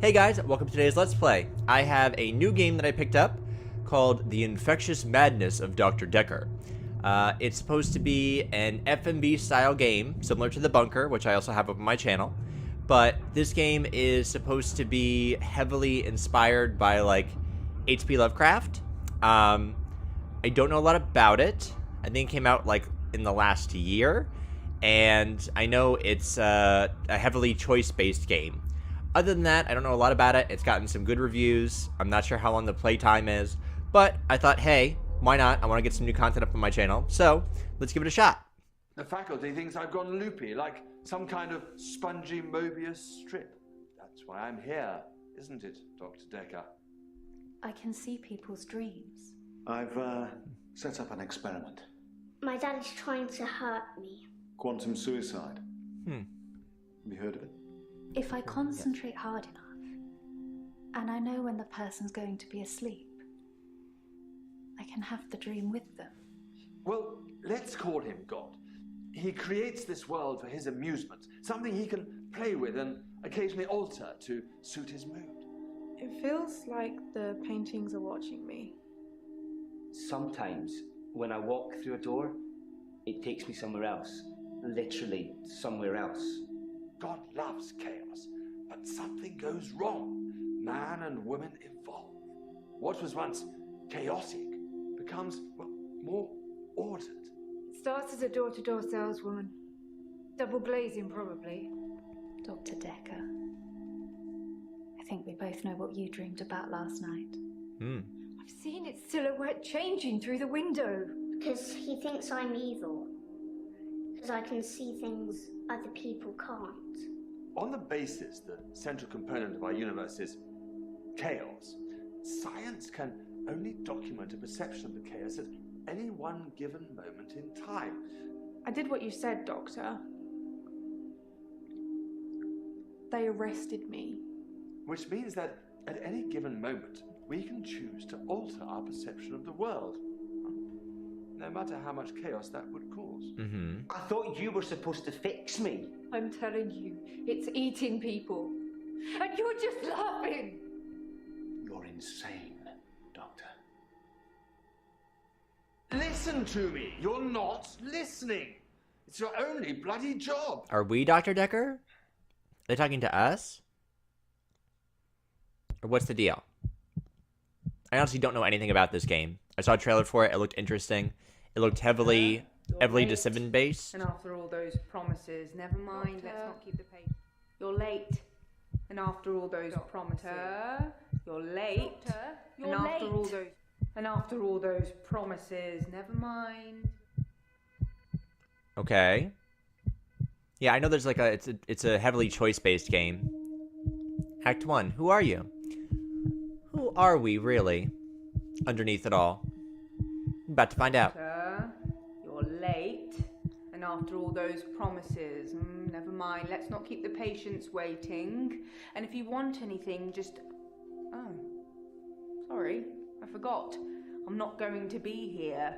Hey guys, welcome to today's Let's Play. I have a new game that I picked up called The Infectious Madness of Dr. Dekker. It's supposed to be an FMV style game, similar to The Bunker, which I also have up on my channel. But this game is supposed to be heavily inspired by, like, H.P. Lovecraft. I don't know a lot about it. I think it came out, like, in the last year. And I know it's a heavily choice-based game. Other than that, I don't know a lot about it. It's gotten some good reviews. I'm not sure how long the playtime is. But I thought, hey, why not? I want to get some new content up on my channel. So, let's give it a shot. The faculty thinks I've gone loopy, like some kind of spongy Mobius strip. That's why I'm here, isn't it, Dr. Dekker? I can see people's dreams. I've set up an experiment. My dad is trying to hurt me. Quantum suicide. Have you heard of it? If I concentrate hard enough, and I know when the person's going to be asleep, I can have the dream with them. Well, let's call him God. He creates this world for his amusement, something he can play with and occasionally alter to suit his mood. It feels like the paintings are watching me. Sometimes, when I walk through a door, it takes me somewhere else. Literally, somewhere else. God loves chaos, but something goes wrong. Man and woman evolve. What was once chaotic becomes, well, more ordered. Starts as a door-to-door saleswoman. Double glazing, probably. Dr. Dekker, I think we both know what you dreamed about last night. I've seen its silhouette changing through the window. Because he thinks I'm evil. Because I can see things other people can't. On the basis the central component of our universe is chaos, science can only document a perception of the chaos at any one given moment in time. I did what you said, Doctor. They arrested me. Which means that at any given moment, we can choose to alter our perception of the world, no matter how much chaos that would cause. I thought you were supposed to fix me. I'm telling you, it's eating people. And you're just laughing. You're insane, Doctor. Listen to me! You're not listening! It's your only bloody job! Are we Dr. Dekker? Are they talking to us? Or what's the deal? I honestly don't know anything about this game. I saw a trailer for it. It looked interesting. It looked heavily Decision based. And after all those promises, never mind, let's not keep the pace. You're late. And after all those promises. You're late. And after all those promises, never mind. Okay. Yeah, I know there's like it's a heavily choice based game. Act 1. Who are you? Who are we really? Underneath it all. I'm about to find out. You're late. And after all those promises, never mind, let's not keep the patients waiting. And if you want anything, just... Oh, sorry, I forgot. I'm not going to be here.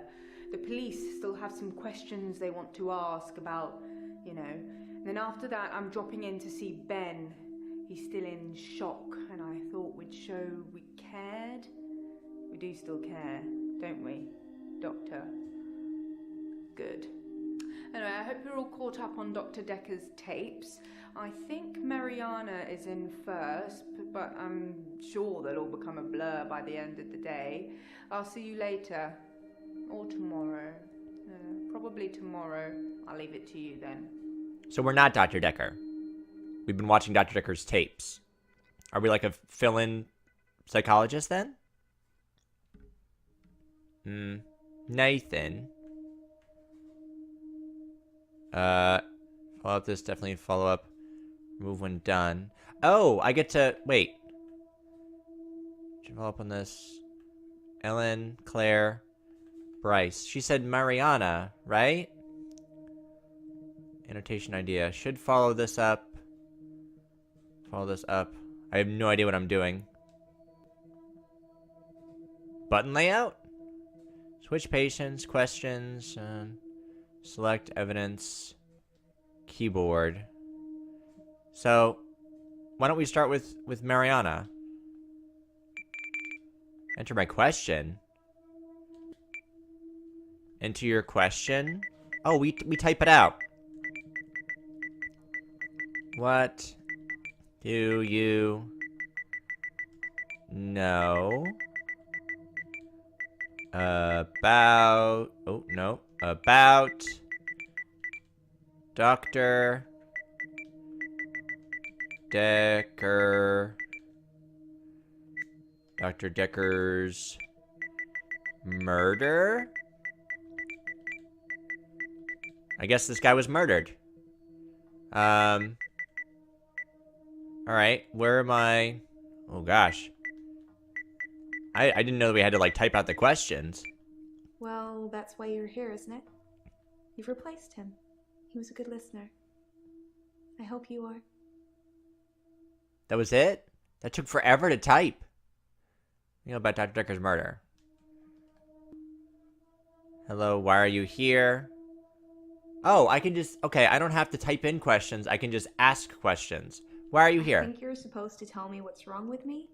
The police still have some questions they want to ask about, you know. And then after that, I'm dropping in to see Ben. He's still in shock, and I thought we'd show we cared. We do still care, don't we, Doctor? Good. Anyway, I hope you're all caught up on Dr. Dekker's tapes. I think Mariana is in first, but I'm sure they'll all become a blur by the end of the day. I'll see you later. Or tomorrow. Probably tomorrow. I'll leave it to you then. So we're not Dr. Dekker. We've been watching Dr. Dekker's tapes. Are we like a fill-in psychologist then? Nathan. Follow up this, definitely follow up. Remove when done. Oh, I get to, wait. Should follow up on this. Ellen, Claire, Bryce. She said Mariana, right? Annotation idea. Should follow this up. Follow this up. I have no idea what I'm doing. Button layout? Switch patients, questions, select evidence, keyboard. So, why don't we start with Mariana? Enter my question. Enter your question. Oh, we type it out. What do you know about... Oh, no. About Dr. Dekker. Dr. Dekker's murder? I guess this guy was murdered. Alright, where am I? Oh gosh. I didn't know that we had to, like, type out the questions. Well, that's why you're here, isn't it? You've replaced him. He was a good listener. I hope you are. That was it? That took forever to type. You know about Dr. Dekker's murder. Hello, why are you here? Oh, I can just... Okay, I don't have to type in questions. I can just ask questions. Why are you here? I think you're supposed to tell me what's wrong with me.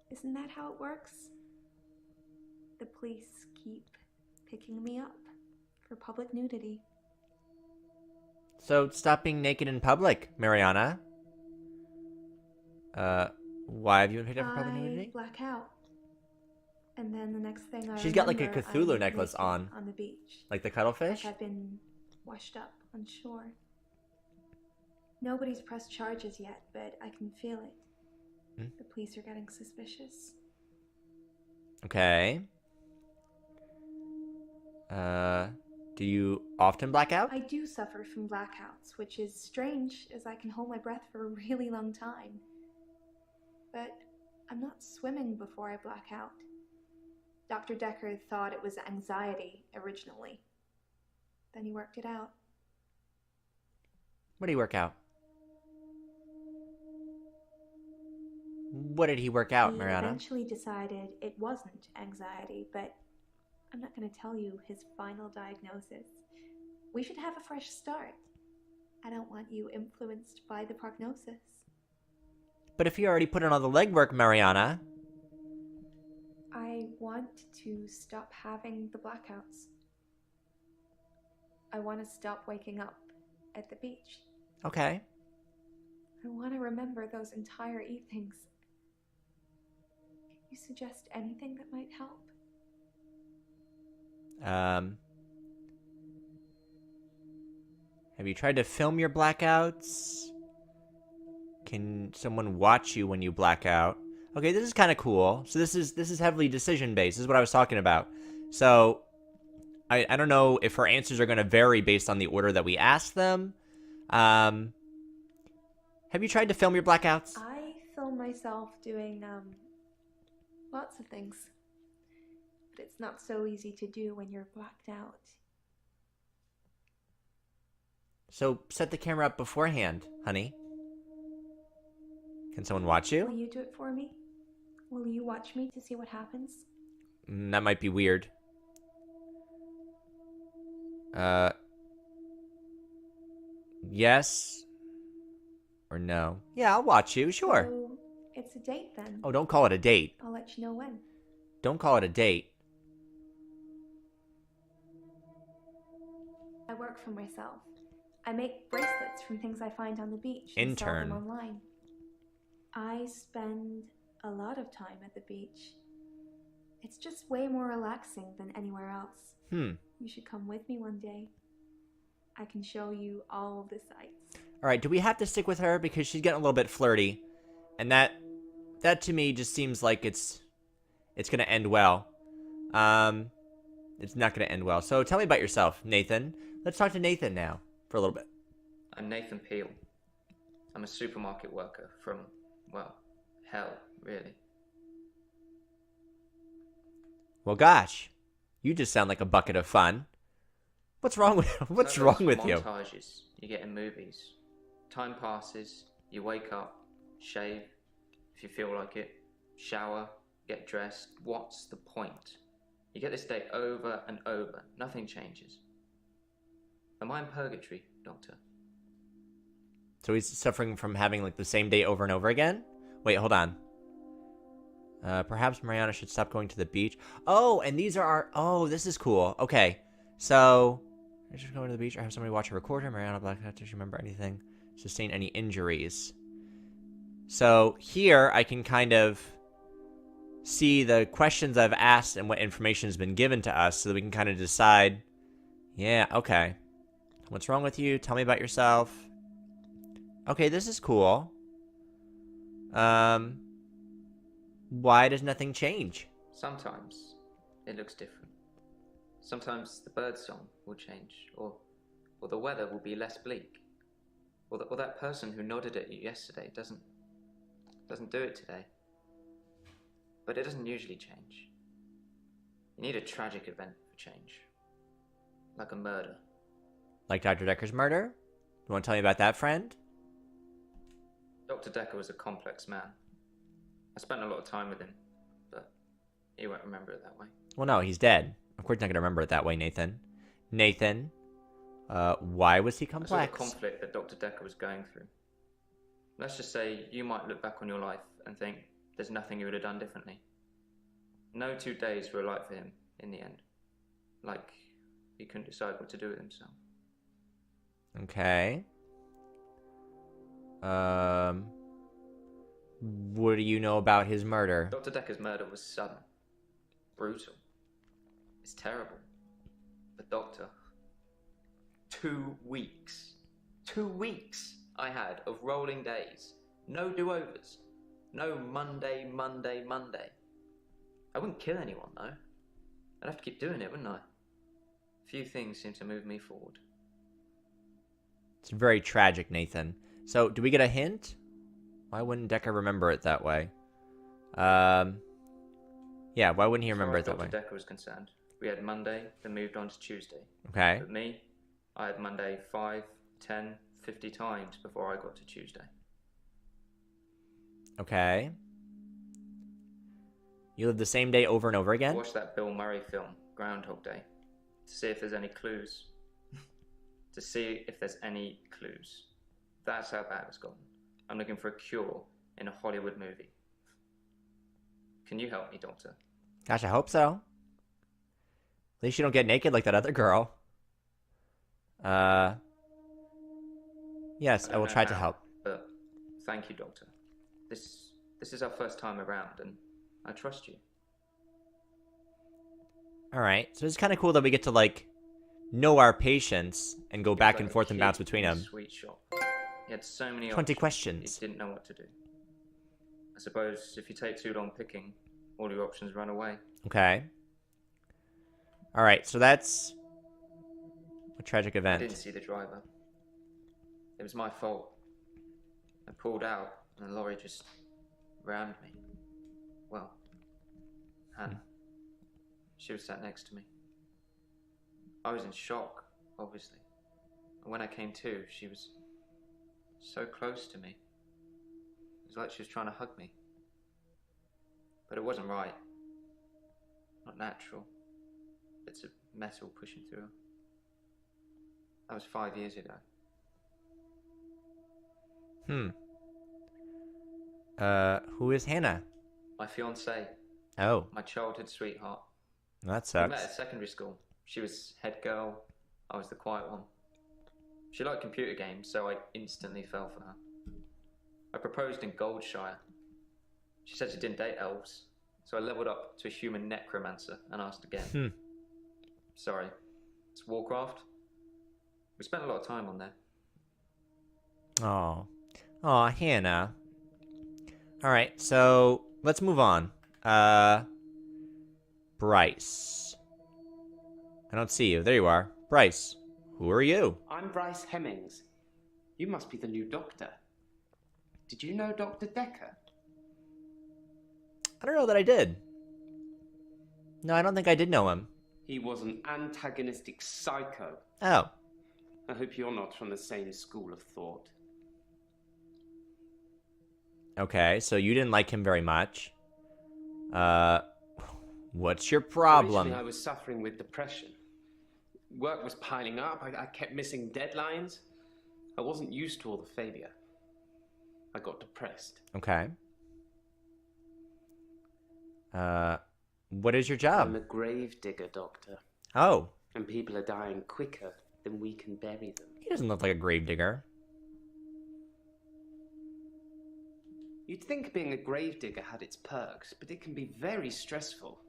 Isn't that how it works? The police keep picking me up for public nudity. So, stop being naked in public, Mariana. Why have you been picked up for public nudity? I black out. And then the next thing I She's got like a remember, Cthulhu I'm necklace naked on. the beach. Like the cuttlefish? Like I've been washed up on shore. Nobody's pressed charges yet, but I can feel it. The police are getting suspicious. Okay. Do you often black out? I do suffer from blackouts, which is strange as I can hold my breath for a really long time. But I'm not swimming before I black out. Dr. Dekker thought it was anxiety originally. Then he worked it out. What did he work out? What did he work out, He Mariana? eventually decided it wasn't anxiety, but I'm not going to tell you his final diagnosis. We should have a fresh start. I don't want you influenced by the prognosis. But if you already put in all the legwork, Mariana... I want to stop having the blackouts. I want to stop waking up at the beach. Okay. I want to remember those entire evenings. Can you suggest anything that might help? Have you tried to film your blackouts? Can someone watch you when you black out? Okay, this is kind of cool. So this is heavily decision based. This is what I was talking about. So I don't know if her answers are going to vary based on the order that we ask them. Have you tried to film your blackouts? I film myself doing lots of things. But it's not so easy to do when you're blacked out. So set the camera up beforehand, honey. Can someone watch you? Will you do it for me? Will you watch me to see what happens? That might be weird. Yes or no? Yeah, I'll watch you, sure. So it's a date then. Oh, don't call it a date. I'll let you know when. Don't call it a date. I work for myself. I make bracelets from things I find on the beach and sell Intern. them online. I spend a lot of time at the beach. It's just way more relaxing than anywhere else. You should come with me one day. I can show you all of the sights. Alright, do we have to stick with her? Because she's getting a little bit flirty. And that to me just seems like it's gonna end well. It's not gonna end well. So tell me about yourself, Nathan. Let's talk to Nathan now for a little bit. I'm Nathan Peel. I'm a supermarket worker from, well, hell, really. Well, gosh, you just sound like a bucket of fun. What's wrong with So wrong those with you? montages you get in movies. Time passes, you wake up, shave, if you feel like it, shower, get dressed. What's the point? You get this day over and over. Nothing changes. Am I in purgatory, Doctor? So he's suffering from having, like, the same day over and over again? Wait, hold on. Perhaps Mariana should stop going to the beach. Oh, and these are our... Oh, this is cool. Okay. So, I should go to the beach or have somebody watch a recorder. Mariana Blackhat, does she remember anything? Sustain any injuries. So, here, I can kind of see the questions I've asked and what information has been given to us so that we can kind of decide, yeah, okay. What's wrong with you? Tell me about yourself. Okay, this is cool. Why does nothing change? Sometimes it looks different. Sometimes the bird song will change, or the weather will be less bleak. Or that person who nodded at you yesterday doesn't do it today. But it doesn't usually change. You need a tragic event for change. Like a murder. Like Dr. Dekker's murder? You want to tell me about that, friend? Dr. Dekker was a complex man. I spent a lot of time with him, but he won't remember it that way. Well, no, he's dead. Of course, not going to remember it that way, Nathan. Nathan, why was he complex? The sort of conflict that Dr. Dekker was going through. Let's just say you might look back on your life and think there's nothing you would have done differently. No 2 days were alike for him in the end. Like he couldn't decide what to do with himself. Okay. What do you know about his murder? Dr. Dekker's murder was sudden. Brutal. It's terrible. But Doctor, 2 weeks. 2 weeks I had of rolling days. No do-overs. No Monday. I wouldn't kill anyone, though. I'd have to keep doing it, wouldn't I? Few things seem to move me forward. It's very tragic, Nathan. So, do we get a hint? Why wouldn't Dekker remember it that way? Yeah, why wouldn't he remember it that way? As far as Dr. Dekker was concerned, we had Monday, then moved on to Tuesday. Okay. But me, I had Monday 5, 10, 50 times before I got to Tuesday. Okay. You live the same day over and over again? Watch that Bill Murray film, Groundhog Day, to see if there's any clues. To see if there's any clues. That's how bad it's gotten. I'm looking for a cure in a Hollywood movie. Can you help me, Doctor? Gosh, I hope so. At least you don't get naked like that other girl. Yes, I will try to help. But thank you, Doctor. This is our first time around, and I trust you. Alright, so it's kind of cool that we get to, like, know our patients and go back and forth and bounce between them. Sweet shop. He had so many 20 options. questions. He didn't know what to do. I suppose if you take too long picking, all your options run away. Okay. Alright, so that's a tragic event. I didn't see the driver. It was my fault. I pulled out and the lorry just rammed me. Well, Hannah. She was sat next to me. I was in shock, obviously. And when I came to, she was so close to me. It was like she was trying to hug me. But it wasn't right. Not natural. Bits of metal pushing through her. That was 5 years ago. Who is Hannah? My fiancée. Oh. My childhood sweetheart. That We sucks. met at secondary school. She was head girl. I was the quiet one. She liked computer games, so I instantly fell for her. I proposed in Goldshire. She said she didn't date elves, so I leveled up to a human necromancer and asked again. Sorry, it's Warcraft. We spent a lot of time on there. Oh. Aw, Hannah. Alright, so let's move on. Bryce. I don't see you. There you are. Bryce, who are you? I'm Bryce Hemmings. You must be the new doctor. Did you know Dr. Dekker? I don't know that I did. No, I don't think I did know him. He was an antagonistic psycho. Oh. I hope you're not from the same school of thought. Okay, so you didn't like him very much. What's your problem? Originally, I was suffering with depression. Work was piling up. I kept missing deadlines. I wasn't used to all the failure. I got depressed. Okay. What is your job? I'm a grave digger, Doctor. Oh. And people are dying quicker than we can bury them. He doesn't look like a gravedigger. You'd think being a gravedigger had its perks, but it can be very stressful.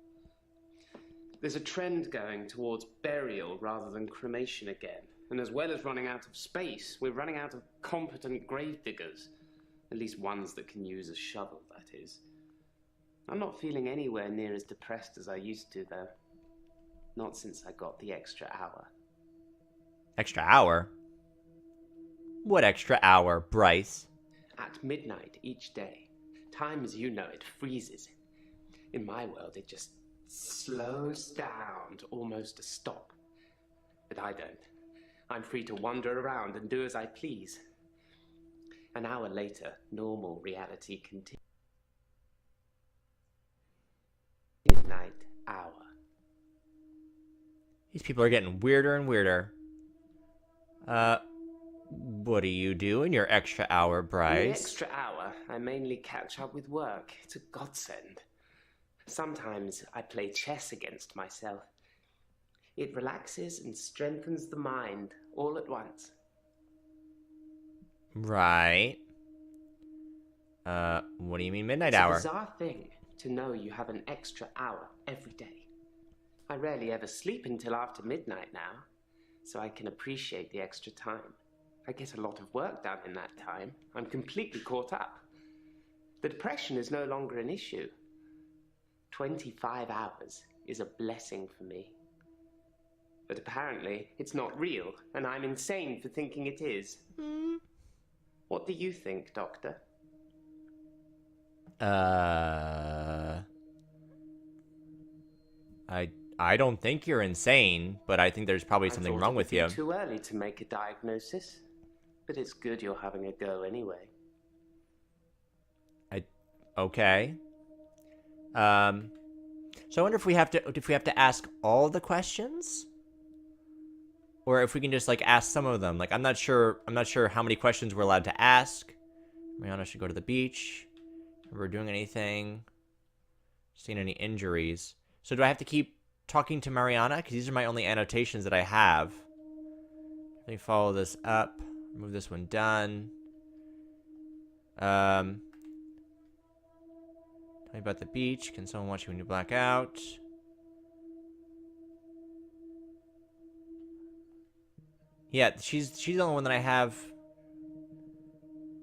There's a trend going towards burial rather than cremation again. And as well as running out of space, we're running out of competent gravediggers. At least ones that can use a shovel, that is. I'm not feeling anywhere near as depressed as I used to, though. Not since I got the extra hour. Extra hour? What extra hour, Bryce? At midnight each day. Time as you know it freezes. In my world, it just slows down to almost a stop. But I don't. I'm free to wander around and do as I please. An hour later, normal reality continues. Midnight hour. These people are getting weirder and weirder. What do you do in your extra hour, Bryce? In the extra hour, I mainly catch up with work. It's a godsend. Sometimes I play chess against myself. It relaxes and strengthens the mind all at once. Right. What do you mean midnight It's hour? It's a bizarre thing to know you have an extra hour every day. I rarely ever sleep until after midnight now, so I can appreciate the extra time. I get a lot of work done in that time. I'm completely caught up. The depression is no longer an issue. 25 hours is a blessing for me. But apparently, it's not real, and I'm insane for thinking it is. What do you think, Doctor? I don't think you're insane, but I think there's probably something wrong with you. It's too early to make a diagnosis, but it's good you're having a go anyway. Okay. So I wonder if we have to ask all the questions, or if we can just like ask some of them. Like I'm not sure how many questions we're allowed to ask. Mariana should go to the beach. If we're doing anything, seen any injuries. So do I have to keep talking to Mariana? Because these are my only annotations that I have. Let me follow this up. Move this one done. Tell me about the beach. Can someone watch you when you black out? Yeah, she's the only one that I have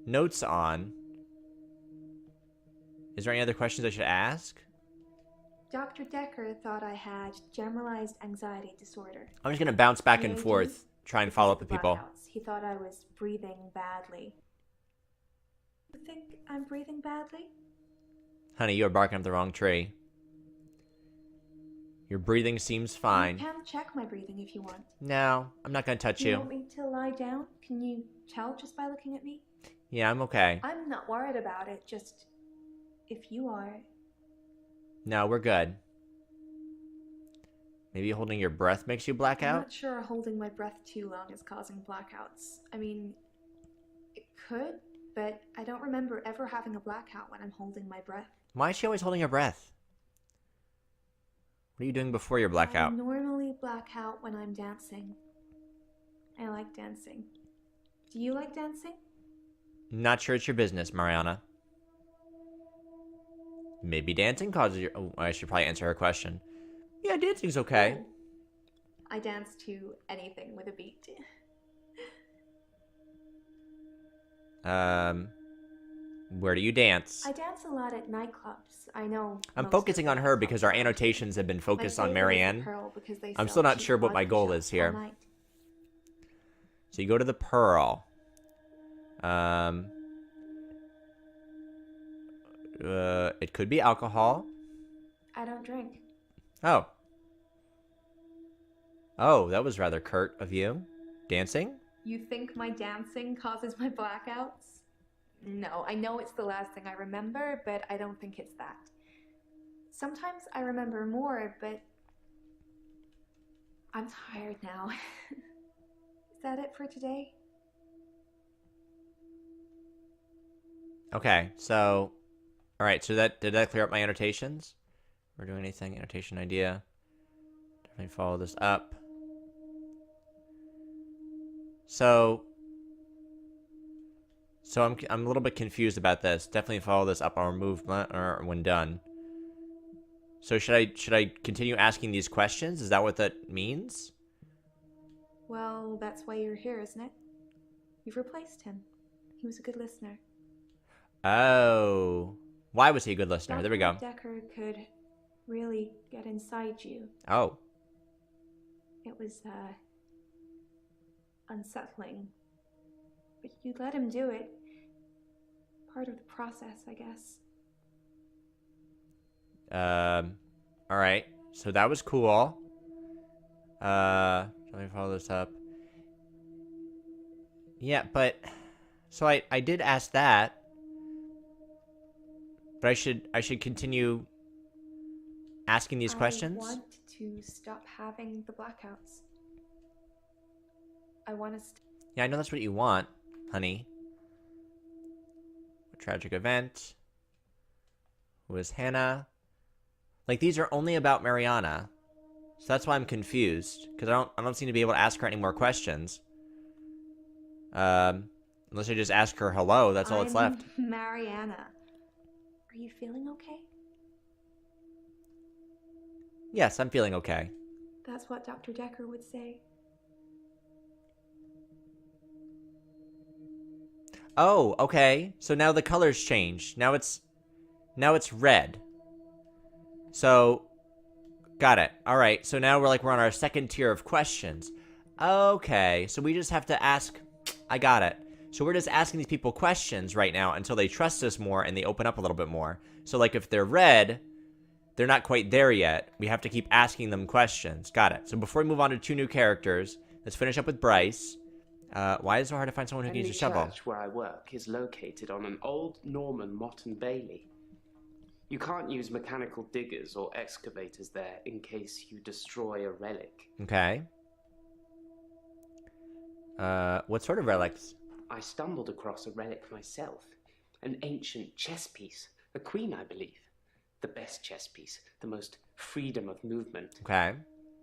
notes on. Is there any other questions I should ask? Dr. Dekker thought I had generalized anxiety disorder. I'm just going to bounce back and forth, try and follow up with people. He thought I was breathing badly. You think I'm breathing badly? Honey, you're barking up the wrong tree. Your breathing seems fine. You can check my breathing if you want. No, I'm not going to touch you. You want me to lie down? Can you tell just by looking at me? Yeah, I'm okay. I'm not worried about it, just if you are. No, we're good. Maybe holding your breath makes you black out? I'm not sure holding my breath too long is causing blackouts. I mean, it could, but I don't remember ever having a blackout when I'm holding my breath. Why is she always holding her breath? What are you doing before your blackout? I normally black out when I'm dancing. I like dancing. Do you like dancing? Not sure it's your business, Mariana. Maybe dancing causes your... Oh, I should probably answer her question. Yeah, dancing's okay. Oh. I dance to anything with a beat. Where do you dance? I dance a lot at nightclubs. I know. I'm focusing on her because our annotations have been focused on Marianne. I'm still not sure what my goal is here. So you go to the Pearl. It could be alcohol. I don't drink. Oh. Oh, that was rather curt of you. Dancing? You think my dancing causes my blackouts? No, I know it's the last thing I remember, but I don't think it's that. Sometimes I remember more, but I'm tired now. Is that it for today? Okay, so... Alright, so did that clear up my annotations? We're doing anything? Annotation idea. Definitely follow this up. So I'm a little bit confused about this. Definitely follow this up or movement or when done. So should I continue asking these questions? Is that what that means? Well, that's why you're here, isn't it? You've replaced him. He was a good listener. Oh. Why was he a good listener? There we go. Dekker could really get inside you. Oh. It was, unsettling. But you let him do it. Part of the process, I guess. Alright. So that was cool. Let me follow this up. Yeah, but... So I did ask that. But I should continue asking these questions? I want to stop having the blackouts. I want to... Yeah, I know that's what you want, honey. A tragic event. Who is Hannah? Like, these are only about Mariana. So that's why I'm confused. Because I don't seem to be able to ask her any more questions. Unless I just ask her hello, that's all that's left. Mariana. Are you feeling okay? Yes, I'm feeling okay. That's what Dr. Dekker would say. Oh, okay. So now the color's changed. Now it's red. So, got it. All right. So now we're on our second tier of questions. Okay. So we just have to ask. I got it. So we're just asking these people questions right now until they trust us more and they open up a little bit more. So like if they're red, they're not quite there yet. We have to keep asking them questions. Got it. So before we move on to 2 new characters, let's finish up with Bryce. Why is it so hard to find someone who can use a shovel? The church where I work is located on an old Norman motte and bailey. You can't use mechanical diggers or excavators there in case you destroy a relic. Okay. What sort of relics? I stumbled across a relic myself. An ancient chess piece. A queen, I believe. The best chess piece. The most freedom of movement. Okay.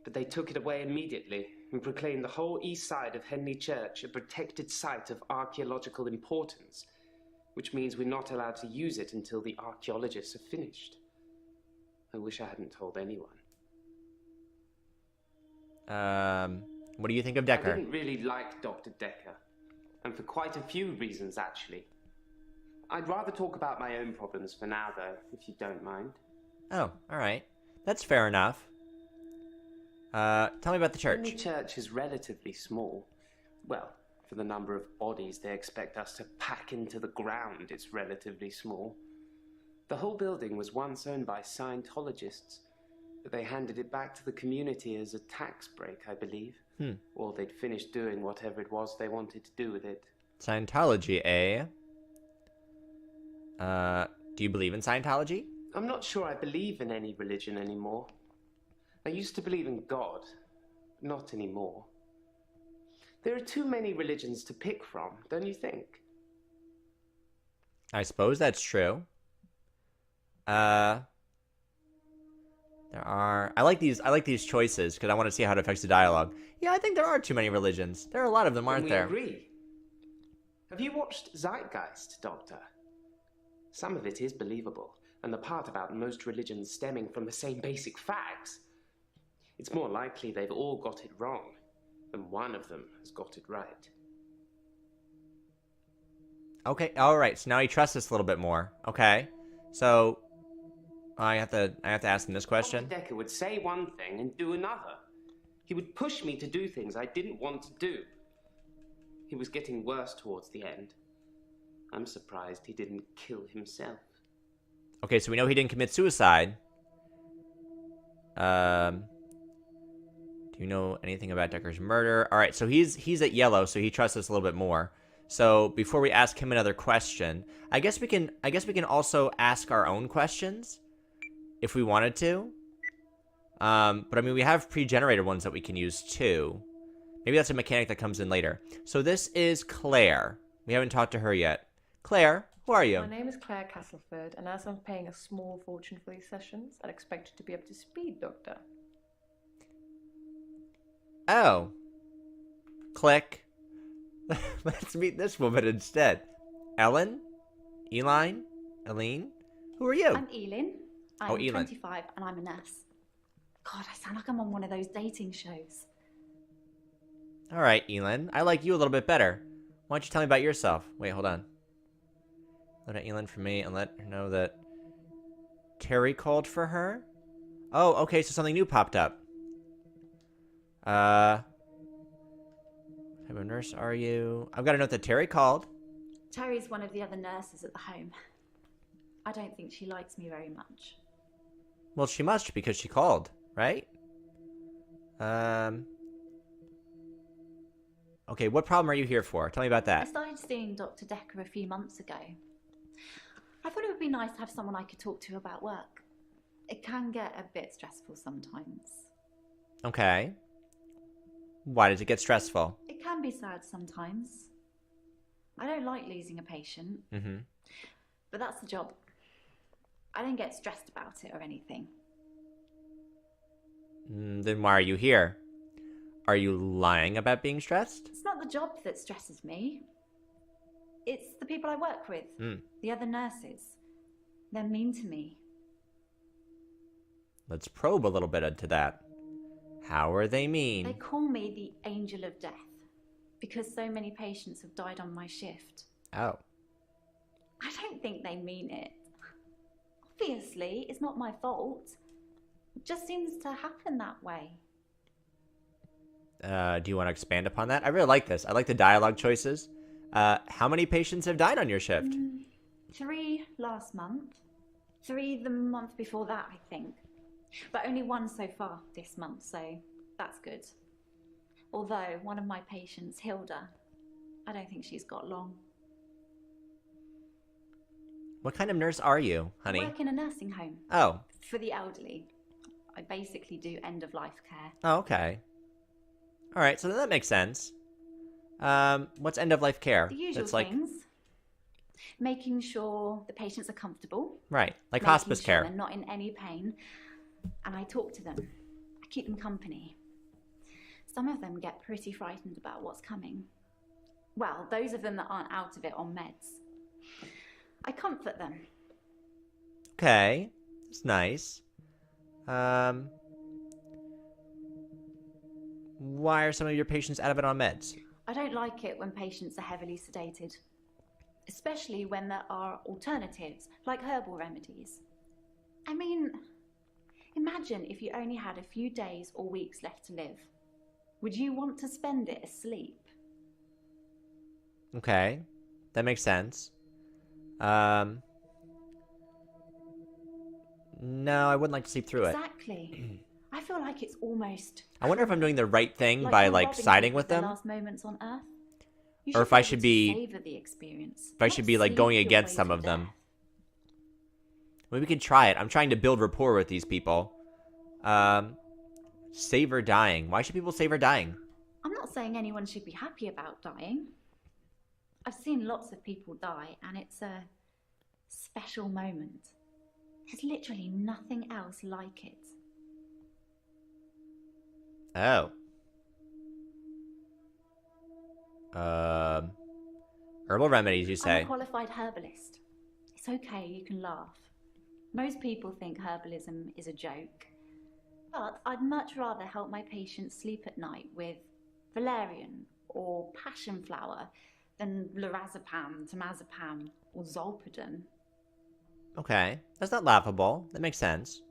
But they took it away immediately and proclaimed the whole east side of Henley Church a protected site of archaeological importance, which means we're not allowed to use it until the archaeologists have finished. I wish I hadn't told anyone. What do you think of Dekker? I didn't really like Dr. Dekker, and for quite a few reasons, actually. I'd rather talk about my own problems for now, though, if you don't mind. Oh, alright. That's fair enough. Tell me about the church. The church is relatively small. Well, for the number of bodies they expect us to pack into the ground, it's relatively small. The whole building was once owned by Scientologists, but they handed it back to the community as a tax break, I believe. Or they'd finished doing whatever it was they wanted to do with it. Scientology, eh? Do you believe in Scientology? I'm not sure I believe in any religion anymore. I used to believe in God. Not anymore. There are too many religions to pick from, don't you think? I suppose that's true. There are... I like these choices, because I want to see how it affects the dialogue. Yeah, I think there are too many religions. There are a lot of them, aren't there? We agree. Have you watched Zeitgeist, Doctor? Some of it is believable, and the part about most religions stemming from the same basic facts. It's more likely they've all got it wrong, than one of them has got it right. Okay, alright, so now he trusts us a little bit more. Okay, so... I have to ask him this question. Dr. Dekker would say one thing and do another. He would push me to do things I didn't want to do. He was getting worse towards the end. I'm surprised he didn't kill himself. Okay, so we know he didn't commit suicide. Do you know anything about Dekker's murder? Alright, so he's at yellow, so he trusts us a little bit more. So before we ask him another question, I guess we can also ask our own questions if we wanted to. But I mean, we have pre-generated ones that we can use too. Maybe that's a mechanic that comes in later. So this is Claire. We haven't talked to her yet. Claire, who are you? My name is Claire Castleford, and as I'm paying a small fortune for these sessions, I'd expect you to be up to speed, Doctor. Oh. Click. Let's meet this woman instead. Ellen? Eline? Aline? Who are you? I'm Elin. I'm Elin. 25 and I'm a nurse. God, I sound like I'm on one of those dating shows. Alright, Elin. I like you a little bit better. Why don't you tell me about yourself? Wait, hold on. Load out Elin for me and let her know that Terry called for her? Oh, okay, so something new popped up. What type of nurse are you? I've got to note that Terry called. Terry's one of the other nurses at the home. I don't think she likes me very much. Well, she must because she called, right? Okay, what problem are you here for? Tell me about I that. started seeing Dr. Dekker a few months ago. I thought it would be nice to have someone I could talk to about work. It can get a bit stressful sometimes. Okay. Why does it get stressful? It can be sad sometimes. I don't like losing a patient. Mm-hmm. But that's the job. I don't get stressed about it or anything. Then why are you here? Are you lying about being stressed? It's not the job that stresses me. It's the people I work with. The other nurses. They're mean to me. Let's probe a little bit into that. How are they They mean? call me the angel of death because so many patients have died on my shift. Oh. I don't think they mean it. Obviously, it's not my fault. It just seems to happen that way. Do you want to expand upon that? I really like this. I like the dialogue choices. How many patients have died on your shift? 3 last month. 3 the month before that, I think. But only 1 so far this month, so that's good. Although one of my patients, Hilda, I don't think she's got long. What kind of nurse are you, honey? I work in a nursing home. Oh. For the elderly. I basically do end-of-life care. Oh, okay. Alright, so that makes sense. What's end-of-life care? The usual That's like... things. Making sure the patients are comfortable. Right, like making hospice sure care. they're not in any pain. And I talk to them. I keep them company. Some of them get pretty frightened about what's coming. Well, those of them that aren't out of it on meds. I comfort them. Okay, that's nice. Why are some of your patients out of it on meds? I don't like it when patients are heavily sedated. Especially when there are alternatives, like herbal remedies. I mean, imagine if you only had a few days or weeks left to live. Would you want to spend it asleep? Okay, that makes sense. No, I wouldn't like to sleep through it. Exactly. I feel like it's almost... I wonder if I'm doing the right thing like by, you're like, robbing siding people with of their them. last moments on Earth. You Or if I should able to be... savor the experience, If I not should be, like, sleep going your against way some to of them. death. Maybe we can try it. I'm trying to build rapport with these people. Savor dying. Why should people savor dying? I'm not saying anyone should be happy about dying. I've seen lots of people die, and it's a special moment. There's literally nothing else like it. Oh. Herbal remedies, you I'm say? a qualified herbalist. It's okay, you can laugh. Most people think herbalism is a joke. But I'd much rather help my patients sleep at night with valerian or passion flower than lorazepam, temazepam, or zolpidem. Okay, that's not laughable. That makes sense.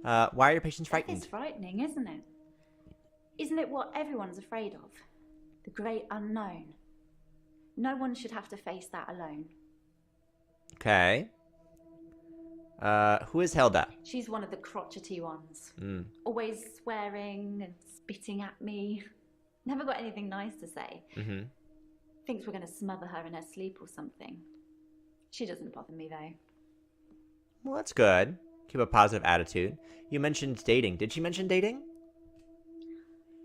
Why are your patients frightened? It's frightening, isn't it? Isn't it what everyone's afraid of? The great unknown. No one should have to face that alone. Okay. Who is Hilda? She's one of the crotchety ones. Mm. Always swearing and spitting at me. Never got anything nice to say. Mm-hmm. Thinks we're going to smother her in her sleep or something. She doesn't bother me, though. Well, that's good. Keep a positive attitude. You mentioned dating. Did she mention dating?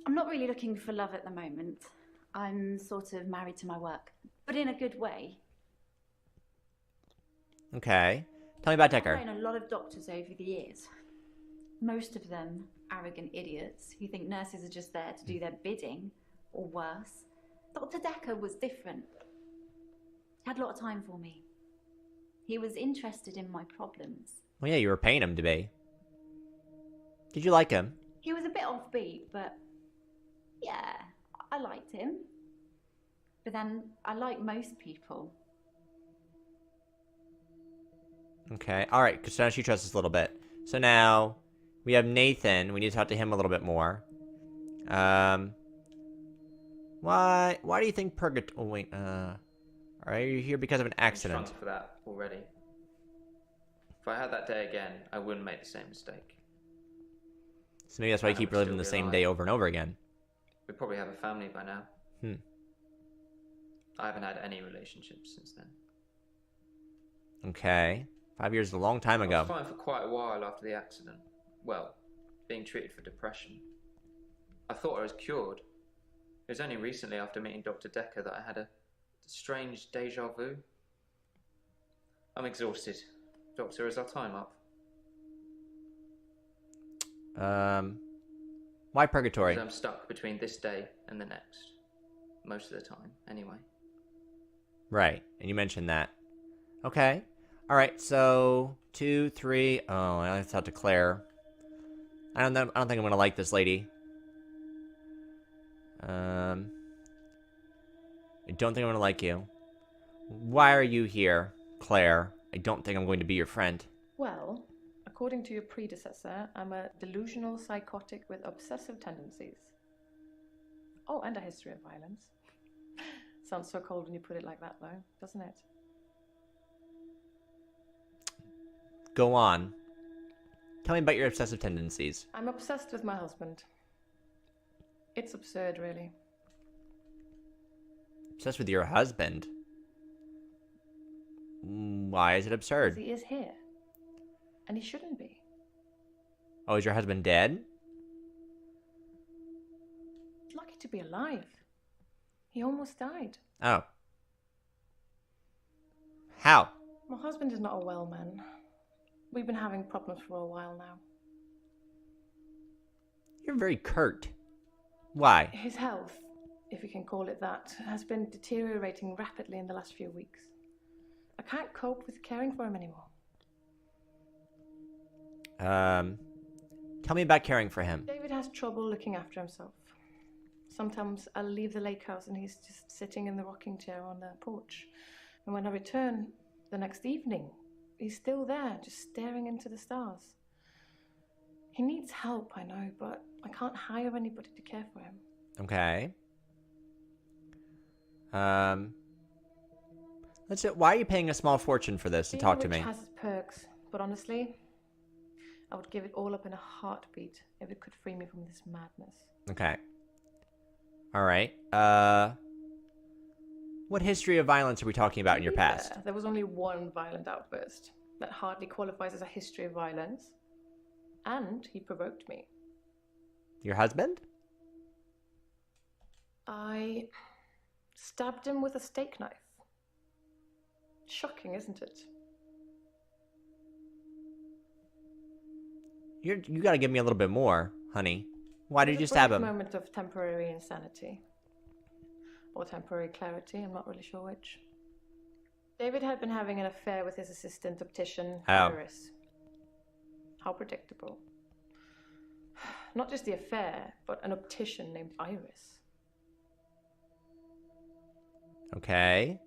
I'm not really looking for love at the moment. I'm sort of married to my work, but in a good way. Okay. Tell me about I've Dekker. known a lot of doctors over the years. Most of them arrogant idiots who think nurses are just there to do their bidding, or worse. Dr. Dekker was different. He had a lot of time for me. He was interested in my problems. Well, yeah, you were paying him to be. Did you like him? He was a bit offbeat, but yeah, I liked him. But then I like most people. Okay. All right. So now she trusts us a little bit. So now we have Nathan. We need to talk to him a little bit more. Why do you think Purgatory? Oh wait. Are you here because of an accident? I'm shrunk for that already. If I had that day again, I wouldn't make the same mistake. So maybe that's why you And I keep would reliving still the be same alive. day over and over again. We'd probably have a family by now. Hmm. I haven't had any relationships since then. Okay. 5 years is a long time I ago. was fine for quite a while after the accident. Well, being treated for depression. I thought I was cured. It was only recently after meeting Dr. Dekker that I had a strange deja vu. I'm exhausted. Doctor, is our time up? Why Purgatory? Because I'm stuck between this day and the next. Most of the time, anyway. Right. And you mentioned that. Okay. All right. So 2, 3. Oh, I have to talk to Claire. I don't think I'm gonna like this lady. I don't think I'm gonna like you. Why are you here, Claire? I don't think I'm going to be your friend. Well, according to your predecessor, I'm a delusional psychotic with obsessive tendencies. Oh, and a history of violence. Sounds so cold when you put it like that, though, doesn't it? Go on. Tell me about your obsessive tendencies. I'm obsessed with my husband. It's absurd, really. Obsessed with your husband? Why is it absurd? Because he is here. And he shouldn't be. Oh, is your husband dead? He's lucky to be alive. He almost died. Oh. How? My husband is not a well man. We've been having problems for a while now. You're very curt. Why? His health, if you can call it that, has been deteriorating rapidly in the last few weeks. I can't cope with caring for him anymore. Tell me about caring for him. David has trouble looking after himself. Sometimes I'll leave the lake house and he's just sitting in the rocking chair on the porch. And when I return the next evening, he's still there, just staring into the stars. He needs help, I know, but I can't hire anybody to care for him. Okay. Let's see. Why are you paying a small fortune for this to talk to me? Being rich has its perks, but honestly, I would give it all up in a heartbeat if it could free me from this madness. Okay. All right. What history of violence are we talking about in your past? There was only one violent outburst that hardly qualifies as a history of violence, and he provoked me. Your husband? I stabbed him with a steak knife. Shocking, isn't it? You gotta give me a little bit more, honey. Why did you stab him? A moment of temporary insanity. Or temporary clarity, I'm not really sure which. David had been having an affair with his assistant optician, Iris. How predictable. Not just the affair, but an optician named Iris. Okay.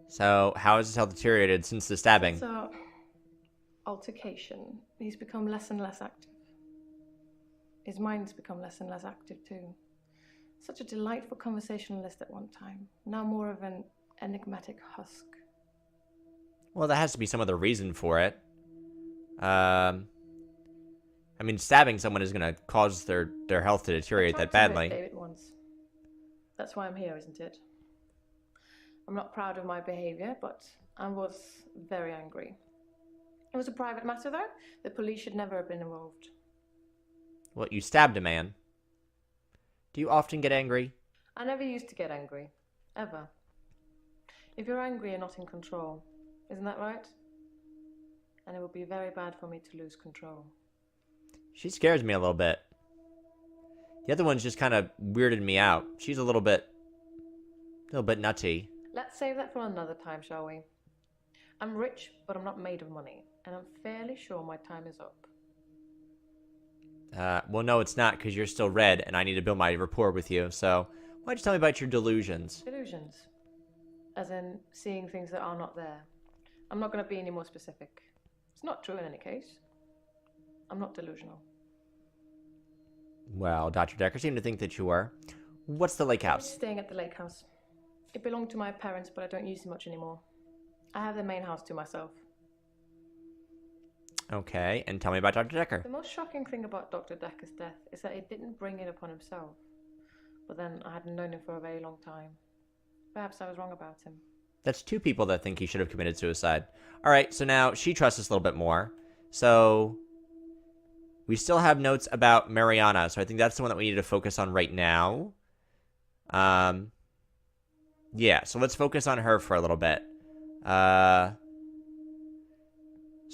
So, how has his health deteriorated since the stabbing? So, altercation. He's become less and less active. His mind's become less and less active too. Such a delightful conversationalist at one time. Now more of an enigmatic husk. Well, that has to be some other reason for it. I mean, stabbing someone is going to cause their health to deteriorate that badly. I tried to hurt David once. That's why I'm here, isn't it? I'm not proud of my behavior, but I was very angry. It was a private matter, though. The police should never have been involved. Well, you stabbed a man. Do you often get angry? I never used to get angry. Ever. If you're angry, you're not in control. Isn't that right? And it would be very bad for me to lose control. She scares me a little bit. The other one's just kind of weirded me out. She's a little bit nutty. Let's save that for another time, shall we? I'm rich, but I'm not made of money, and I'm fairly sure my time is up. Well, no, it's not, because you're still red, and I need to build my rapport with you, so why don't you tell me about your delusions? Delusions? As in, seeing things that are not there. I'm not going to be any more specific. It's not true in any case. I'm not delusional. Well, Dr. Dekker seemed to think that you were. What's the lake house? I'm staying at the lake house. It belonged to my parents, but I don't use it much anymore. I have the main house to myself. Okay, and tell me about Dr. Dekker. The most shocking thing about Dr. Dekker's death is that he didn't bring it upon himself. But then I hadn't known him for a very long time. Perhaps I was wrong about him. That's two people that think he should have committed suicide. Alright, so now she trusts us a little bit more. So we still have notes about Mariana, so I think that's the one that we need to focus on right now. Yeah, so let's focus on her for a little bit. So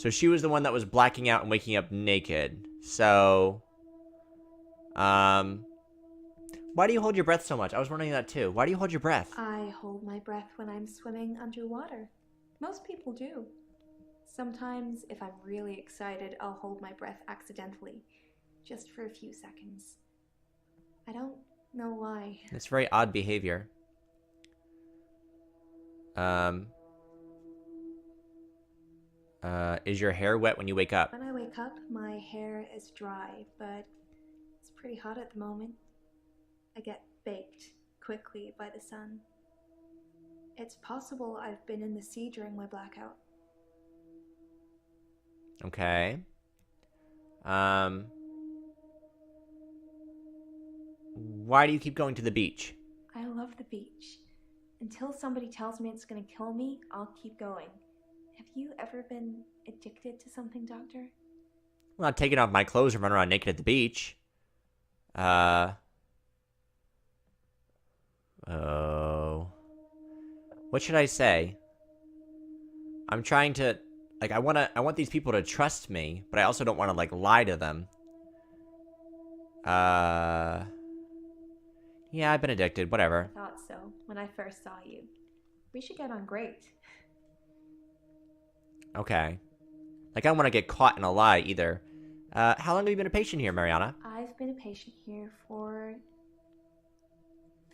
she was the one that was blacking out and waking up naked. So, why do you hold your breath so much? I was wondering that too. Why do you hold your breath? I hold my breath when I'm swimming underwater. Most people do. Sometimes, if I'm really excited, I'll hold my breath accidentally, just for a few seconds. I don't know why. It's very odd behavior. Is your hair wet when you wake up? When I wake up, my hair is dry, but it's pretty hot at the moment. I get baked quickly by the sun. It's possible I've been in the sea during my blackout. Okay. Why do you keep going to the beach? I love the beach. Until somebody tells me it's gonna kill me, I'll keep going. Have you ever been addicted to something, Doctor? I'm not taking off my clothes and running around naked at the beach. Oh. What should I say? I'm trying to, like, I want these people to trust me, but I also don't want to, like, lie to them. Yeah, I've been addicted, whatever. I thought so when I first saw you. We should get on great. Okay. Like, I don't want to get caught in a lie, either. How long have you been a patient here, Mariana? I've been a patient here for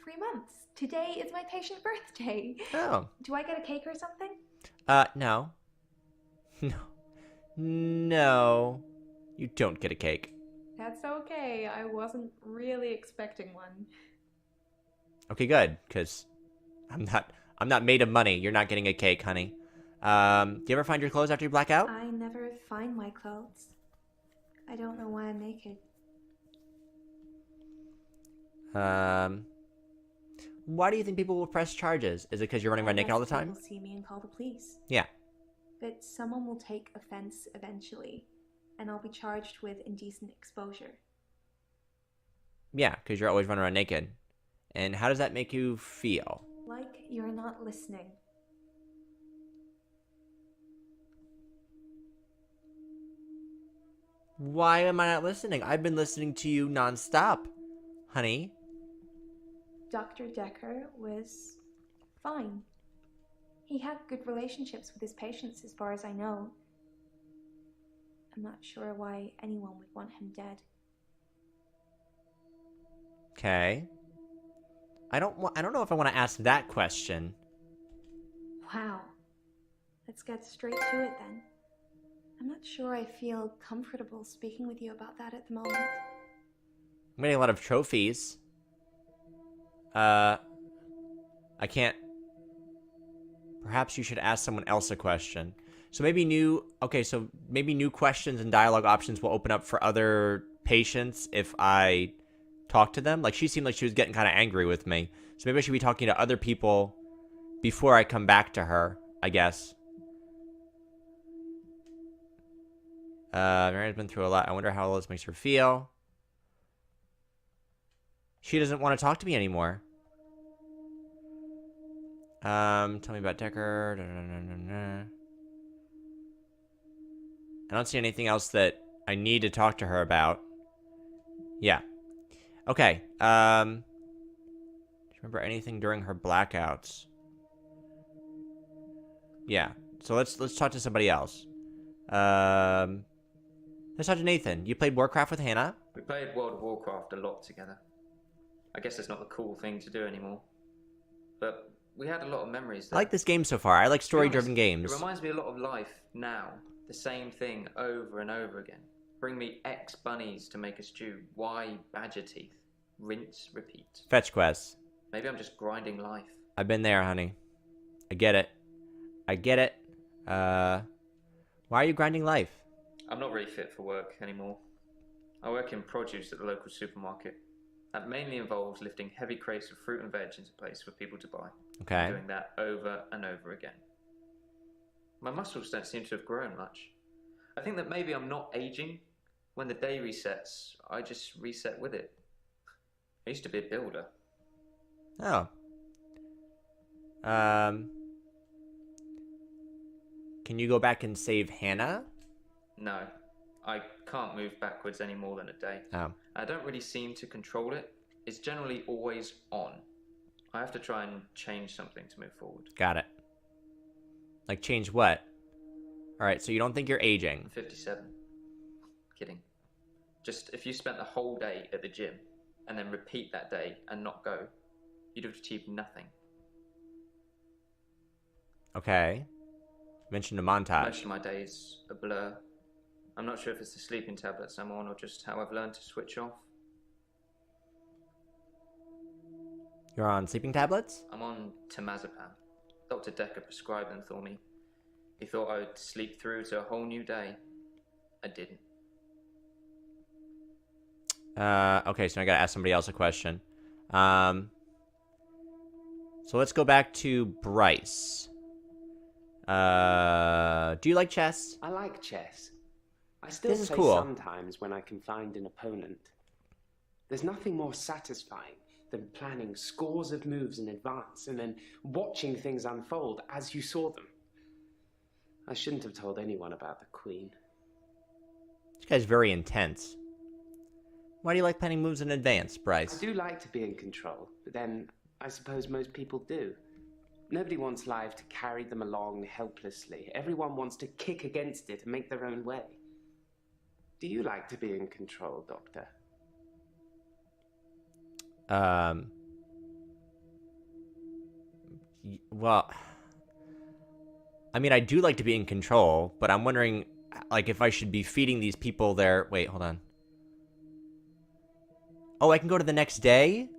3 months. Today is my patient birthday. Oh. Do I get a cake or something? No. No. No. You don't get a cake. That's okay. I wasn't really expecting one. Okay, good, because I'm not made of money. You're not getting a cake, honey. Do you ever find your clothes after you black out? I never find my clothes. I don't know why I'm naked. Why do you think people will press charges? Is it because you're running around naked all the time? People see me and call the police. Yeah. But someone will take offense eventually, and I'll be charged with indecent exposure. Yeah, because you're always running around naked. And how does that make you feel? Like you're not listening. Why am I not listening? I've been listening to you nonstop, honey. Dr. Dekker was fine. He had good relationships with his patients, as far as I know. I'm not sure why anyone would want him dead. Okay. I don't know if I want to ask that question. Wow. Let's get straight to it then. I'm not sure I feel comfortable speaking with you about that at the moment. I'm getting a lot of trophies. I can't... Perhaps you should ask someone else a question. So maybe new questions and dialogue options will open up for other patients if I talk to them. Like, she seemed like she was getting kind of angry with me. So maybe I should be talking to other people before I come back to her, I guess. Mary's been through a lot. I wonder how all this makes her feel. She doesn't want to talk to me anymore. Tell me about Dekker. I don't see anything else that I need to talk to her about. Yeah. Okay. Do you remember anything during her blackouts? Yeah. So let's talk to somebody else. Let's talk to Nathan. You played Warcraft with Hannah? We played World of Warcraft a lot together. I guess it's not the cool thing to do anymore. But we had a lot of memories there. I like this game so far. I like story-driven games. It reminds me a lot of life now. The same thing over and over again. Bring me X bunnies to make a stew. Y badger teeth. Rinse, repeat. Fetch quests. Maybe I'm just grinding life. I've been there, honey. I get it. I get it. Why are you grinding life? I'm not really fit for work anymore. I work in produce at the local supermarket. That mainly involves lifting heavy crates of fruit and veg into place for people to buy. Okay. And doing that over and over again. My muscles don't seem to have grown much. I think that maybe I'm not aging. When the day resets, I just reset with it. I used to be a builder. Oh. Can you go back and save Hannah? No. I can't move backwards any more than a day. Oh. I don't really seem to control it. It's generally always on. I have to try and change something to move forward. Got it. Like change what? Alright, so you don't think you're aging. I'm 57. Kidding. Just if you spent the whole day at the gym and then repeat that day and not go, you'd have achieved nothing. Okay. Mentioned a montage. Most of my days a blur. I'm not sure if it's the sleeping tablets I'm on or just how I've learned to switch off. You're on sleeping tablets? I'm on temazepam. Dr. Dekker prescribed them for me. He thought I would sleep through to a whole new day. I didn't. Okay, so I gotta ask somebody else a question. So let's go back to Bryce. Do you like chess? I like chess. I still This is play cool. sometimes when I can find an opponent. There's nothing more satisfying than planning scores of moves in advance and then watching things unfold as you saw them. I shouldn't have told anyone about the Queen. This guy's very intense. Why do you like planning moves in advance, Bryce? I do like to be in control, but then I suppose most people do. Nobody wants life to carry them along helplessly. Everyone wants to kick against it and make their own way. Do you like to be in control, Doctor? Well, I mean, I do like to be in control, but I'm wondering, like, if I should be feeding these people their... Wait, hold on. Oh, I can go to the next day?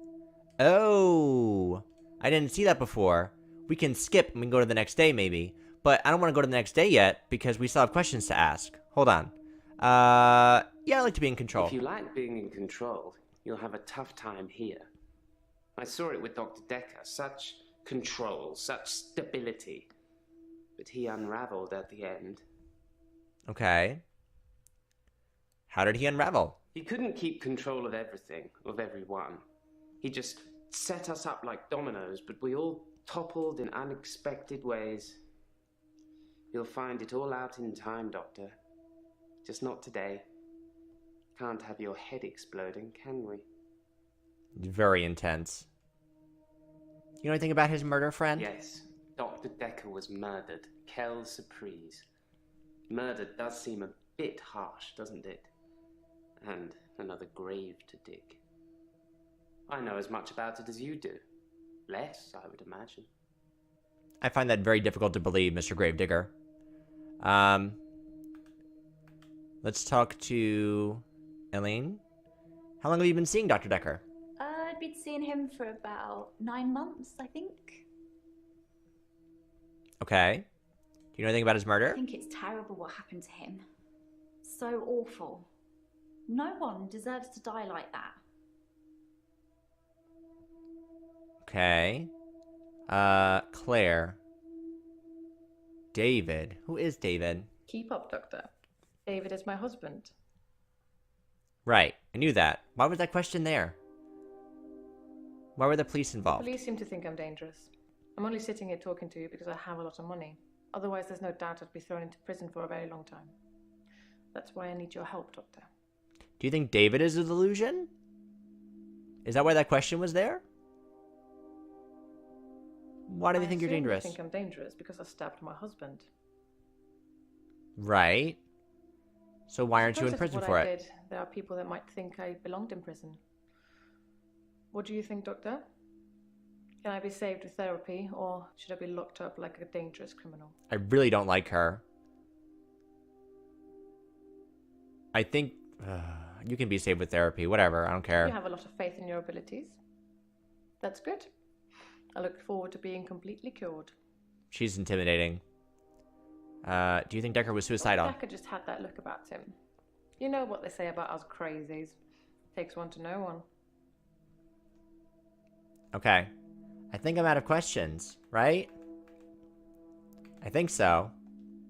Oh, I didn't see that before. We can skip and we can go to the next day, maybe. But I don't want to go to the next day yet, because we still have questions to ask. Hold on. Yeah, I like to be in control. If you like being in control, you'll have a tough time here. I saw it with Dr. Dekker. Such control, such stability. But he unraveled at the end. Okay. How did he unravel? He couldn't keep control of everything, of everyone. He just set us up like dominoes, but we all toppled in unexpected ways. You'll find it all out in time, Doctor. Just not today. Can't have your head exploding, can we? Very intense. You know anything about his murder friend? Yes. Dr. Dekker was murdered. Quelle surprise. Murder does seem a bit harsh, doesn't it? And another grave to dig. I know as much about it as you do. Less, I would imagine. I find that very difficult to believe, Mr. Gravedigger. Let's talk to Elaine. How long have you been seeing Dr. Dekker? I've been seeing him for about 9 months, I think. Okay. Do you know anything about his murder? I think it's terrible what happened to him. So awful. No one deserves to die like that. Okay. Claire. David. Who is David? Keep up, Doctor. David is my husband. Right. I knew that. Why was that question there? Why were the police involved? Police seem to think I'm dangerous. I'm only sitting here talking to you because I have a lot of money. Otherwise, there's no doubt I'd be thrown into prison for a very long time. That's why I need your help, Doctor. Do you think David is a delusion? Is that why that question was there? Why do they think you're dangerous? I think I'm dangerous because I stabbed my husband. Right. So why aren't you in prison for it? There are people that might think I belonged in prison. What do you think, Doctor? Can I be saved with therapy, or should I be locked up like a dangerous criminal? I really don't like her. I think you can be saved with therapy. Whatever, I don't care. You have a lot of faith in your abilities. That's good. I look forward to being completely cured. She's intimidating. Do you think Dekker was suicidal? Dekker just had that look about him. You know what they say about us crazies. Takes one to know one. Okay. I think I'm out of questions, right? I think so.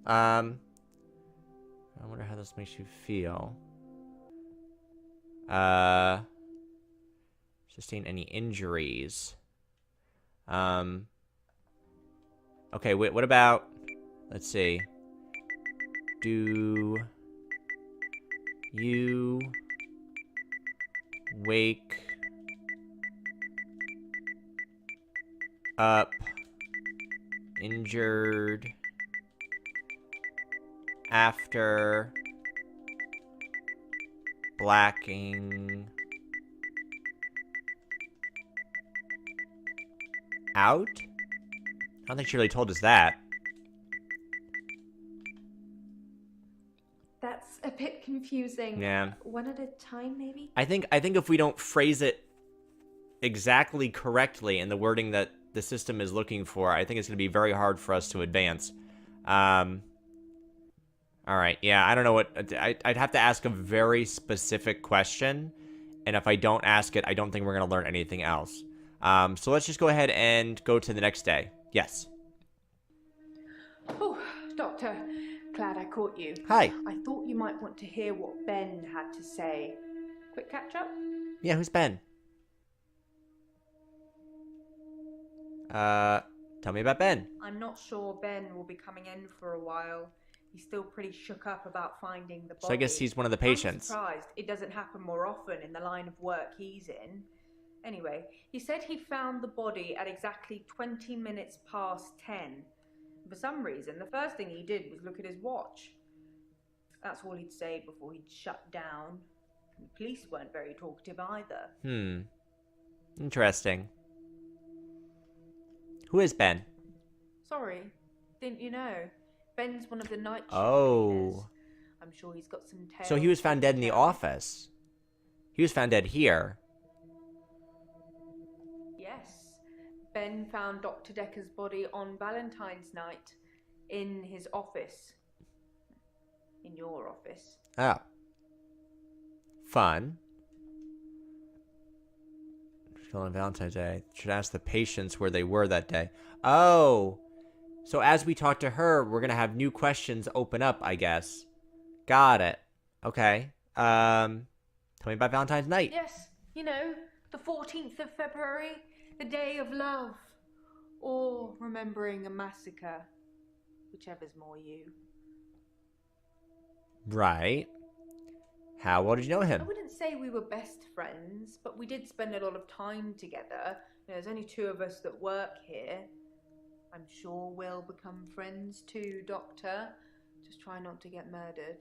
I wonder how this makes you feel. Sustain any injuries. Okay, wait, what about... Let's see. Do you wake up injured after blacking out? I don't think she really told us that. That's a bit confusing. Yeah. One at a time, maybe? I think if we don't phrase it exactly correctly in the wording that the system is looking for, I think it's going to be very hard for us to advance. All right, yeah, I don't know what... I'd have to ask a very specific question, and if I don't ask it, I don't think we're going to learn anything else. So let's just go ahead and go to the next day. Yes. Oh, Doctor, glad I caught you. Hi. I thought you might want to hear what Ben had to say. Quick catch up? Yeah, who's Ben? Tell me about Ben. I'm not sure Ben will be coming in for a while. He's still pretty shook up about finding the body. So I guess he's one of the patients. I'm surprised it doesn't happen more often in the line of work he's in. Anyway, he said he found the body at exactly 20 minutes past 10. For some reason, the first thing he did was look at his watch. That's all he'd say before he'd shut down. The police weren't very talkative either. Interesting. Who is Ben? Sorry, didn't you know? Ben's one of the night shift cleaners. I'm sure he's got some tales. So he was found dead in the office. He was found dead here. Yes. Ben found Dr. Dekker's body on Valentine's night in his office. In your office. Oh. Fun. On Valentine's Day. Should ask the patients where they were that day. Oh. So as we talk to her, we're going to have new questions open up, I guess. Got it. Okay. Tell me about Valentine's night. Yes. You know, the 14th of February, the day of love. Or remembering a massacre. Whichever's more you. Right. How well did you know him? I wouldn't say we were best friends, but we did spend a lot of time together. There's only two of us that work here. I'm sure we'll become friends too, Doctor. Just try not to get murdered.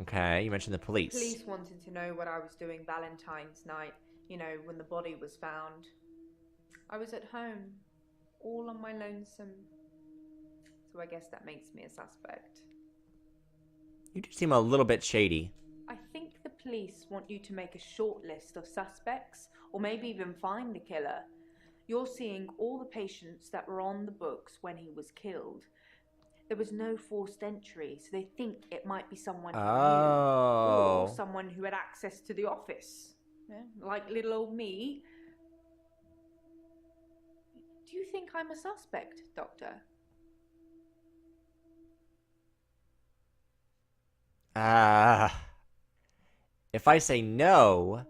Okay, you mentioned the police. Police wanted to know what I was doing Valentine's night, you know, when the body was found. I was at home, all on my lonesome. So I guess that makes me a suspect. You do seem a little bit shady. I think the police want you to make a short list of suspects, or maybe even find the killer. You're seeing all the patients that were on the books when he was killed. There was no forced entry, so they think it might be someone who knew, or someone who had access to the office. Yeah, like little old me. Do you think I'm a suspect, Doctor? If I say no,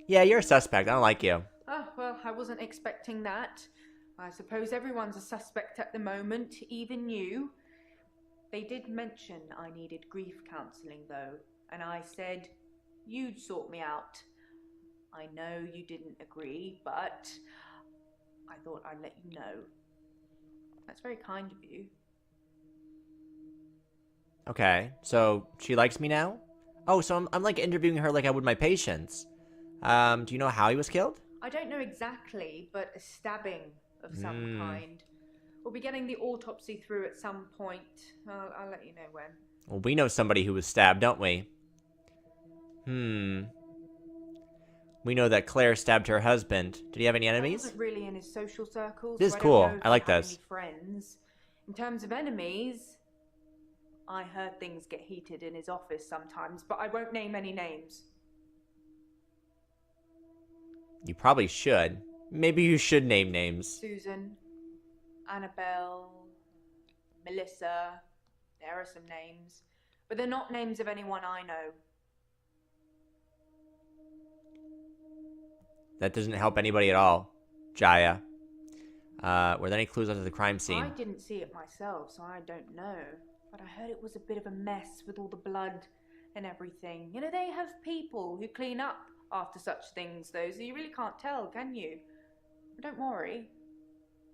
yeah, you're a suspect. I don't like you. Oh, well, I wasn't expecting that. I suppose everyone's a suspect at the moment, even you. They did mention I needed grief counselling, though, and I said you'd sort me out. I know you didn't agree, but I thought I'd let you know. That's very kind of you. Okay, so she likes me now? Oh, so I'm like interviewing her like I would my patients. Do you know how he was killed? I don't know exactly, but a stabbing of some kind. We'll be getting the autopsy through at some point. I'll let you know when. Well, we know somebody who was stabbed, don't we? We know that Claire stabbed her husband. Did he have any I enemies? wasn't really in his social circles. This is so cool. I don't know if I like he had this. any friends. In terms of enemies, I heard things get heated in his office sometimes, but I won't name any names. You probably should. Maybe you should name names. Susan, Annabelle, Melissa, there are some names, but they're not names of anyone I know. That doesn't help anybody at all, Jaya. Were there any clues onto the crime scene? I didn't see it myself, so I don't know. But I heard it was a bit of a mess with all the blood and everything. You know, they have people who clean up after such things, though, so you really can't tell, can you? But don't worry.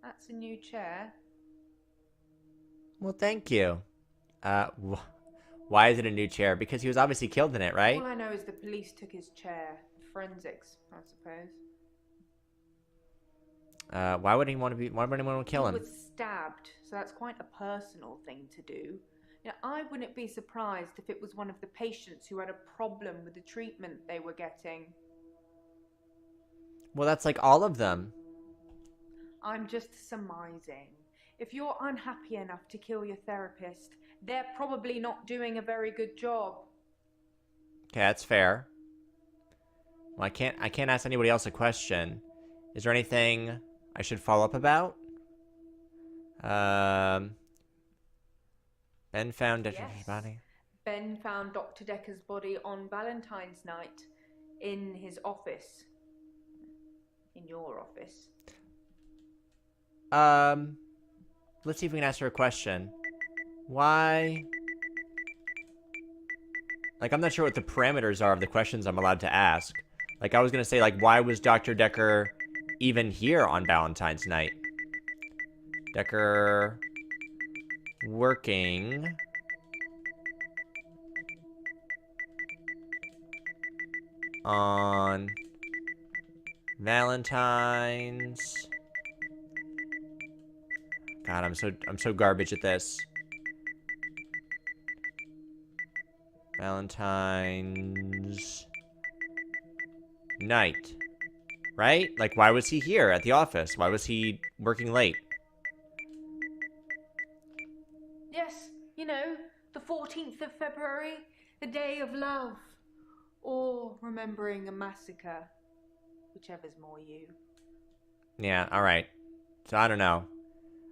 That's a new chair. Well, thank you. Why is it a new chair? Because he was obviously killed in it, right? All I know is the police took his chair. Forensics, I suppose. Why would anyone want to kill him? He was stabbed, so that's quite a personal thing to do. Now, I wouldn't be surprised if it was one of the patients who had a problem with the treatment they were getting. Well, that's like all of them. I'm just surmising. If you're unhappy enough to kill your therapist, they're probably not doing a very good job. Okay, that's fair. Well, I can't ask anybody else a question. Is there anything I should follow up about? Ben found Decker's body. Ben found Dr. Dekker's body on Valentine's night in his office. In your office. Let's see if we can ask her a question. Why? Like, I'm not sure what the parameters are of the questions I'm allowed to ask. Like, I was gonna say, like, why was Dr. Dekker even here on Valentine's night? Dekker working on Valentine's. God, I'm so garbage at this. Valentine's night. Right? Like, why was he here at the office? Why was he working late? Yes, you know, the 14th of February, the day of love. Or remembering a massacre. Whichever's more you. Yeah, alright. So, I don't know.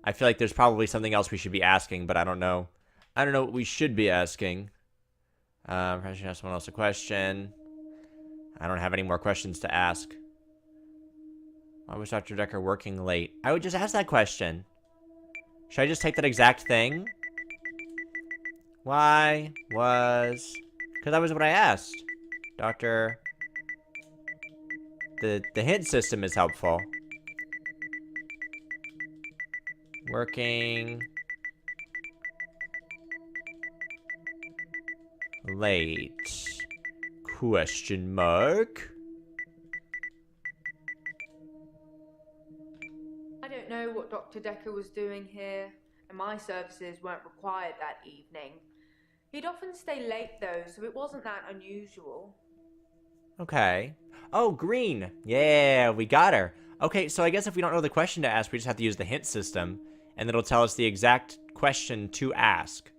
I feel like there's probably something else we should be asking, but I don't know. I don't know what we should be asking. I should ask someone else a question. I don't have any more questions to ask. Why was Dr. Dekker working late? I would just ask that question. Should I just take that exact thing? Why was... Because that was what I asked. Doctor... The hint system is helpful. Working... late. Question mark? I don't know what Dr. Dekker was doing here, and my services weren't required that evening. He'd often stay late though, so it wasn't that unusual. Okay. Oh, green. Yeah, we got her. Okay, so I guess if we don't know the question to ask, we just have to use the hint system, and it'll tell us the exact question to ask.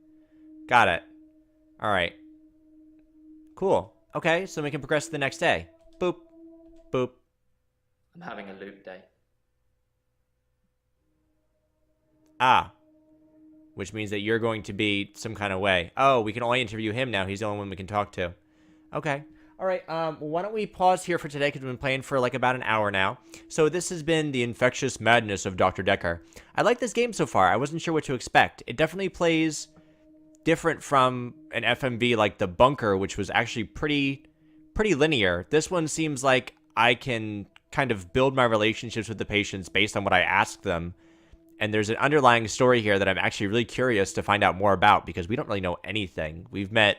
Got it. Alright. Cool. Okay, so we can progress to the next day. Boop. Boop. I'm having a loop day. Ah. Which means that you're going to be some kind of way. Oh, we can only interview him now. He's the only one we can talk to. Okay. Alright, why don't we pause here for today, because we've been playing for like about an hour now. So this has been the Infectious Madness of Dr. Dekker. I like this game so far. I wasn't sure what to expect. It definitely plays different from an FMV like the bunker, which was actually pretty linear. This one seems like I can kind of build my relationships with the patients based on what I ask them. And there's an underlying story here that I'm actually really curious to find out more about, because we don't really know anything. We've met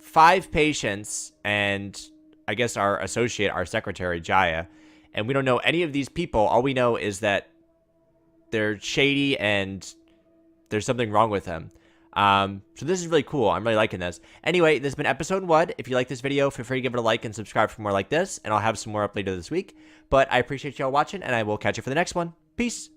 5 patients and I guess our associate, our secretary, Jaya, and we don't know any of these people. All we know is that they're shady and there's something wrong with them. So this is really cool. I'm really liking this. Anyway, this has been episode 1. If you like this video, feel free to give it a like and subscribe for more like this, and I'll have some more up later this week. But I appreciate y'all watching, and I will catch you for the next one. Peace.